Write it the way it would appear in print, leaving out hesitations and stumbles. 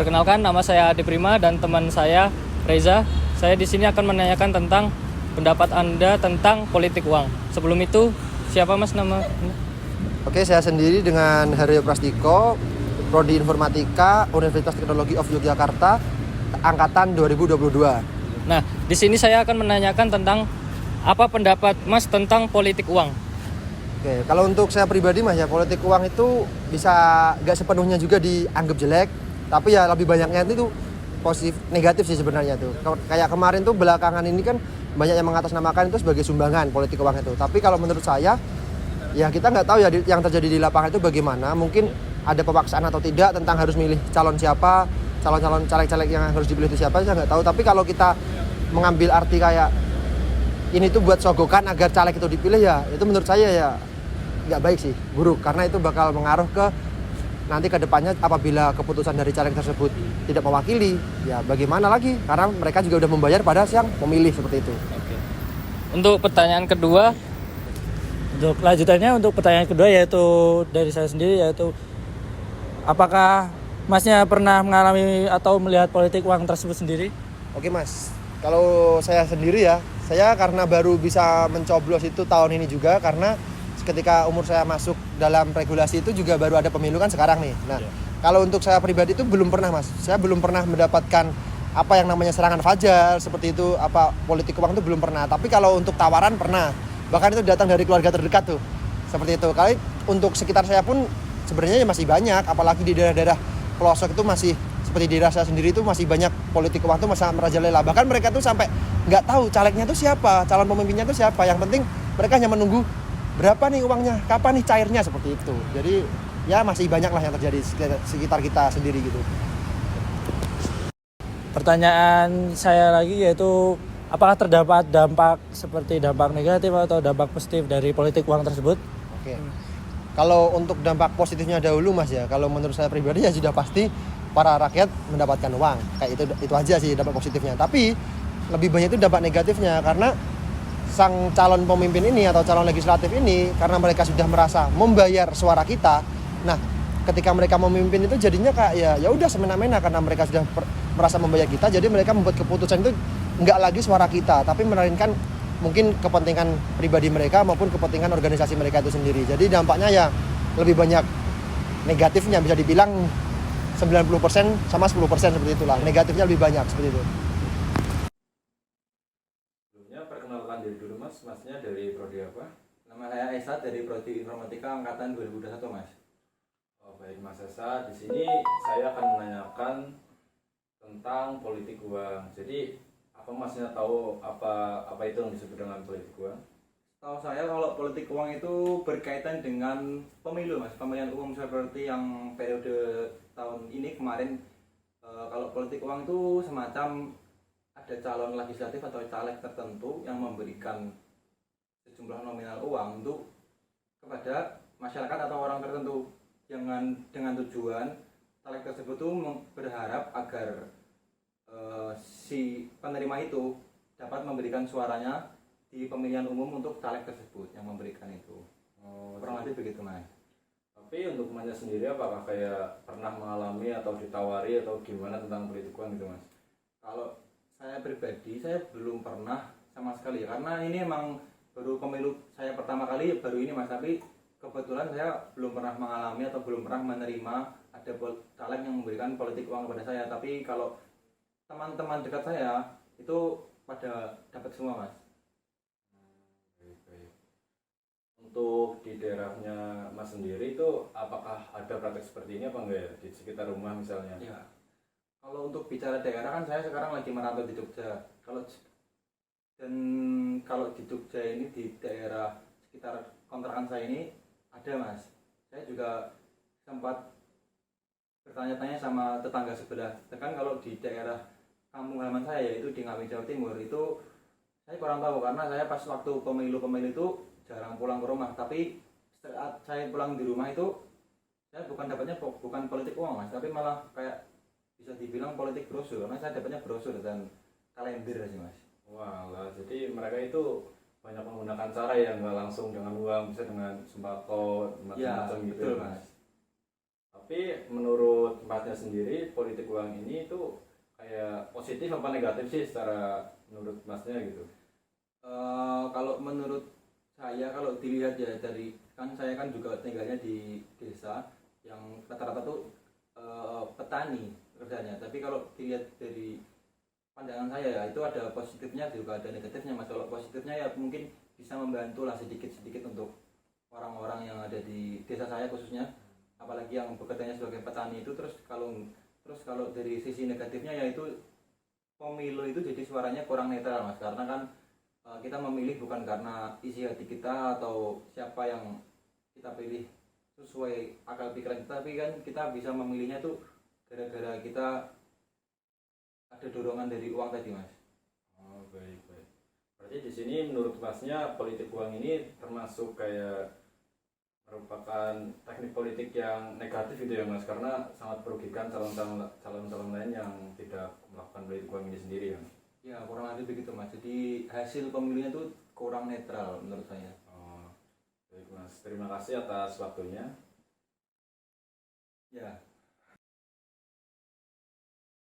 Perkenalkan, nama saya Adi Prima dan teman saya Reza. Saya di sini akan menanyakan tentang pendapat Anda tentang politik uang. Sebelum itu, siapa Mas nama? Oke, saya sendiri dengan Haryo Prastiko, Prodi Informatika, Universitas Teknologi of Yogyakarta, angkatan 2022. Nah, di sini saya akan menanyakan tentang apa pendapat Mas tentang politik uang. Oke, kalau untuk saya pribadi Mas ya, politik uang itu bisa gak sepenuhnya juga dianggap jelek, tapi ya lebih banyaknya itu positif, negatif sih sebenarnya tuh. Kayak kemarin tuh belakangan ini kan banyak yang mengatasnamakan itu sebagai sumbangan politik uang itu. Tapi kalau menurut saya, ya kita nggak tahu ya yang terjadi di lapangan itu bagaimana. Mungkin ada pemaksaan atau tidak tentang harus milih calon siapa, calon-calon caleg-caleg yang harus dipilih itu siapa, saya nggak tahu. Tapi kalau kita mengambil arti kayak ini tuh buat sogokan agar caleg itu dipilih, ya itu menurut saya ya nggak baik sih, buruk, karena itu bakal mengaruh ke nanti ke depannya apabila keputusan dari caleg tersebut tidak mewakili, ya bagaimana lagi, karena mereka juga udah membayar pada yang memilih seperti itu. Oke. Untuk pertanyaan kedua, Untuk lanjutannya, untuk pertanyaan kedua yaitu dari saya sendiri, yaitu apakah Masnya pernah mengalami atau melihat politik uang tersebut sendiri? Oke Mas, kalau saya sendiri ya, saya karena baru bisa mencoblos itu tahun ini juga, karena ketika umur saya masuk dalam regulasi itu juga baru ada pemilu kan sekarang nih. Nah, kalau untuk saya pribadi itu belum pernah Mas, saya belum pernah mendapatkan apa yang namanya serangan fajar seperti itu, apa politik uang itu belum pernah. Tapi kalau untuk tawaran pernah, bahkan itu datang dari keluarga terdekat tuh, seperti itu. Kali untuk sekitar saya pun sebenarnya masih banyak, apalagi di daerah-daerah pelosok itu masih seperti di daerah saya sendiri itu masih banyak politik uang itu masih merajalela. Bahkan mereka tuh sampai nggak tahu calegnya tuh siapa, calon pemimpinnya tuh siapa. Yang penting mereka hanya menunggu berapa nih uangnya, kapan nih cairnya, seperti itu. Jadi ya masih banyak lah yang terjadi sekitar kita sendiri gitu. Pertanyaan saya lagi yaitu apakah terdapat dampak seperti dampak negatif atau dampak positif dari politik uang tersebut? Oke. Kalau untuk dampak positifnya dahulu Mas ya, kalau menurut saya pribadi ya sudah pasti para rakyat mendapatkan uang. Kayak itu aja sih dampak positifnya. Tapi lebih banyak itu dampak negatifnya, karena sang calon pemimpin ini atau calon legislatif ini, karena mereka sudah merasa membayar suara kita. Nah, ketika mereka memimpin itu jadinya kayak ya udah semena-mena, karena mereka sudah merasa membayar kita, jadi mereka membuat keputusan itu enggak lagi suara kita, tapi melainkan mungkin kepentingan pribadi mereka maupun kepentingan organisasi mereka itu sendiri. Jadi dampaknya ya lebih banyak negatifnya, bisa dibilang 90% sama 10% seperti itulah. Negatifnya lebih banyak seperti itu. Perkenalkan diri dulu Mas, Masnya dari prodi apa? Nama saya Esa dari prodi Informatika angkatan 2021 Mas. Oh baik Mas Esa, di sini saya akan menanyakan tentang politik uang. Jadi apa Masnya tahu apa itu yang disebut dengan politik uang? Tahu saya kalau politik uang itu berkaitan dengan pemilu Mas, pemilihan umum seperti yang periode tahun ini kemarin. Kalau politik uang itu semacam ada calon legislatif atau caleg tertentu yang memberikan sejumlah nominal uang untuk kepada masyarakat atau orang tertentu dengan tujuan caleg tersebut tuh berharap agar si penerima itu dapat memberikan suaranya di pemilihan umum untuk caleg tersebut yang memberikan itu. Kurang lebih begitu Mas. Tapi untuk Masnya sendiri apakah kayak pernah mengalami atau ditawari atau gimana tentang politik uang gitu Mas? Kalau saya pribadi, saya belum pernah sama sekali, karena ini emang baru pemilu saya pertama kali baru ini Mas. Tapi kebetulan saya belum pernah mengalami atau belum pernah menerima ada caleg yang memberikan politik uang kepada saya. Tapi kalau teman-teman dekat saya itu pada dapat semua Mas. Baik. Untuk di daerahnya Mas sendiri itu apakah ada praktek seperti ini apa enggak ya di sekitar rumah misalnya? Ya. Kalau untuk bicara daerah kan saya sekarang lagi merantau di Jogja. Kalau di Jogja ini di daerah sekitar kontrakan saya ini ada Mas. Saya juga sempat bertanya-tanya sama tetangga sebelah. Sedangkan kalau di daerah kampung halaman saya yaitu di Ngawi Jawa Timur itu saya kurang tahu, karena saya pas waktu pemilu itu jarang pulang ke rumah. Tapi saat saya pulang di rumah itu saya dapatnya bukan politik uang Mas, tapi malah kayak bisa dibilang politik brosur, karena saya dapatnya brosur dan kalender sih Mas. Wah, jadi mereka itu banyak menggunakan cara yang nggak langsung dengan uang, bisa dengan sembako macam-macam Ya, gitu betul ya, Mas. Tapi menurut Masnya sendiri politik uang ini itu kayak positif apa negatif sih secara menurut Masnya gitu? Kalau menurut saya, kalau dilihat ya dari, kan saya kan juga tinggalnya di desa yang rata-rata tuh petani kerjanya. Tapi kalau dilihat dari pandangan saya ya, itu ada positifnya juga ada negatifnya mas. Kalau positifnya ya mungkin bisa membantu lah sedikit-sedikit untuk orang-orang yang ada di desa saya khususnya, apalagi yang bekerjanya sebagai petani itu. Terus kalau dari sisi negatifnya yaitu pemilu itu jadi suaranya kurang netral mas, karena kan kita memilih bukan karena isi hati kita atau siapa yang kita pilih sesuai akal pikiran kita, tapi kan kita bisa memilihnya tuh gara-gara kita ada dorongan dari uang tadi mas. Oh baik baik. Berarti di sini menurut Masnya politik uang ini termasuk kayak merupakan teknik politik yang negatif gitu ya mas, karena sangat merugikan calon-calon lain yang tidak melakukan politik uang ini sendiri ya. Ya kurang lebih begitu mas, jadi hasil pemilunya tuh kurang netral menurut saya. Oh, baik mas, terima kasih atas waktunya. Ya.